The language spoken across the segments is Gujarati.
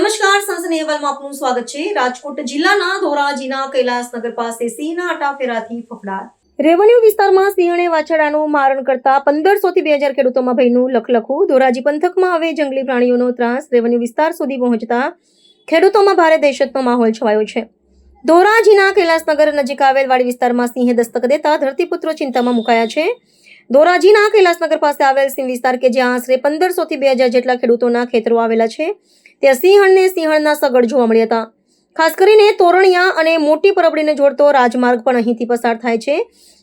નમસ્કાર, સંસદ અહેવાલમાં આપનું સ્વાગત છે। રાજકોટ જિલ્લાના ધોરાજીના કૈલાસનગર પાસે સિંહના આટાફેરાથી ફફડાટ। રેવન્યુ વિસ્તારમાં સિંહણે વાછરડાનું મારણ કરતા 1500 થી 2000 ખેડૂતોમાં ભયનું લખલખું। ધોરાજી પંથકમાં હવે જંગલી પ્રાણીઓનો ત્રાસ રેવન્યુ વિસ્તાર સુધી પહોંચતા ખેડૂતોમાં ભારે દહેશતનો માહોલ છવાયો છે। ધોરાજીના કૈલાસનગર નજીક આવેલ વાડી વિસ્તારમાં સિંહે દસ્તક દેતા ધરતીપુત્રો ચિંતામાં મુકાયા છે। ધોરાજીના કૈલાસનગર પાસે આવેલ સિંહ વિસ્તાર કે જ્યાં આશરે 1500 થી 2000 જેટલા ખેડૂતોના ખેતરો આવેલા છે ત્યાં સિંહ અને સિંહણના સગડ જોવા મળ્યા હતા। ખાસ કરીને તોરણિયા અને મોટી પરબડીને જોડતો રાજમાર્ગ પણ અહીંથી પસાર થાય છે,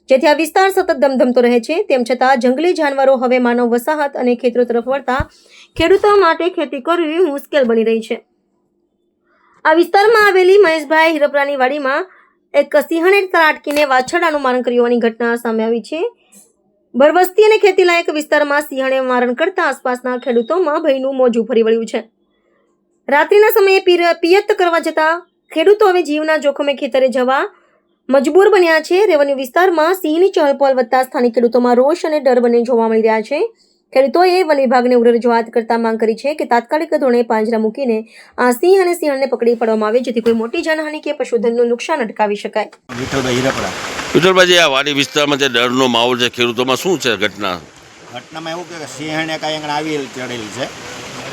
જેથી આ વિસ્તાર સતત ધમધમતો રહે છે। તેમ છતાં જંગલી જાનવરો હવે માનવ વસાહત અને ખેતરો તરફ વળતા ખેડૂતો માટે ખેતી કરવી મુશ્કેલ બની રહી છે। આ વિસ્તારમાં આવેલી મહેશભાઈ હિરપરાની વાડીમાં એક સિંહણે ત્રાટકીને વાછરડાનું મારણ કર્યું હોવાની ઘટના સામે આવી છે। ભરવસ્તી અને ખેતીલાયક વિસ્તારમાં સિંહણે મારણ કરતા આસપાસના ખેડૂતોમાં ભયનું મોજું ફરી વળ્યું છે। રાત્રિના સમયે પિયત કરવા જતા ખેડૂતો હવે જીવના જોખમે ખેતરે જવા મજબૂર બન્યા છે। રેવન્યુ વિસ્તારમાં સિંહની ચહલપહલ વધતા સ્થાનિક ખેડૂતોમાં રોષ અને ડર બંને જોવા મળી રહ્યા છે। ખેડૂતોએ વન વિભાગને ઉગ્ર રજૂઆત કરતા માંગ કરી છે કે તાત્કાલિક ધોરણે પાંજરા મૂકીને આ સિંહ અને સિંહણને પકડી પાડવામાં આવે, જેથી કોઈ મોટી જાનહાનિ કે પશુધનનું નુકસાન અટકાવી શકાય। વિઠ્ઠલભાઈ, આ વાડી વિસ્તારમાં જે ડરનો માહોલ છે ખેડૂતોમાં, શું છે ઘટનામાં એવું કે સિંહણે કાંઈ આવી ચડેલી છે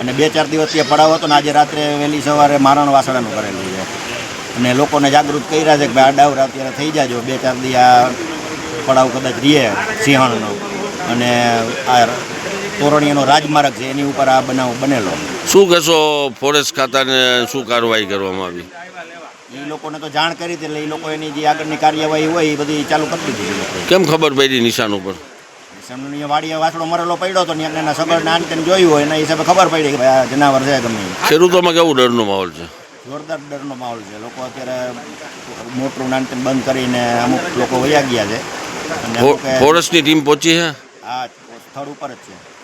અને 2-4 દિવસથી પડાવ હતો ને આજે રાત્રે વહેલી સવારે મારણ વાસણાનું કરેલું છે અને લોકોને જાગૃત કર્યા છે કે ભાઈ આ ડાવર અત્યારે થઈ જાજો, 2-4 દી આ પડાવ કદાચ રહીએ સિંહણનો અને આ તોરણીયાનો રાજમાર્ગ છે એની ઉપર આ બનાવ બનેલો। શું કહેશો, ફોરેસ્ટ ખાતાને શું કાર્યવાહી કરવામાં આવી? એ લોકોને તો જાણ કરી હતી એટલે એ લોકો એની જે આગળની કાર્યવાહી હોય એ બધી ચાલુ કરી દીધી। કેમ ખબર પડી નિશાન ઉપર? વાડીએ વાસણો મરેલો પડ્યો હતો ને એના સગડ નાનીને જોયું હોય એના હિસાબે ખબર પડી કે ભાઈ આ જનાવર છે ગમે। ખેડૂતોમાં કેવું ડરનો માહોલ છે? જોરદાર ડરનો માહોલ છે। લોકો અત્યારે મોટરું નાનીને બંધ કરીને અમુક લોકો વયા ગયા છે અને ફોરેસ્ટની ટીમ પહોંચી છે? આ સ્થળ ઉપર જ છે।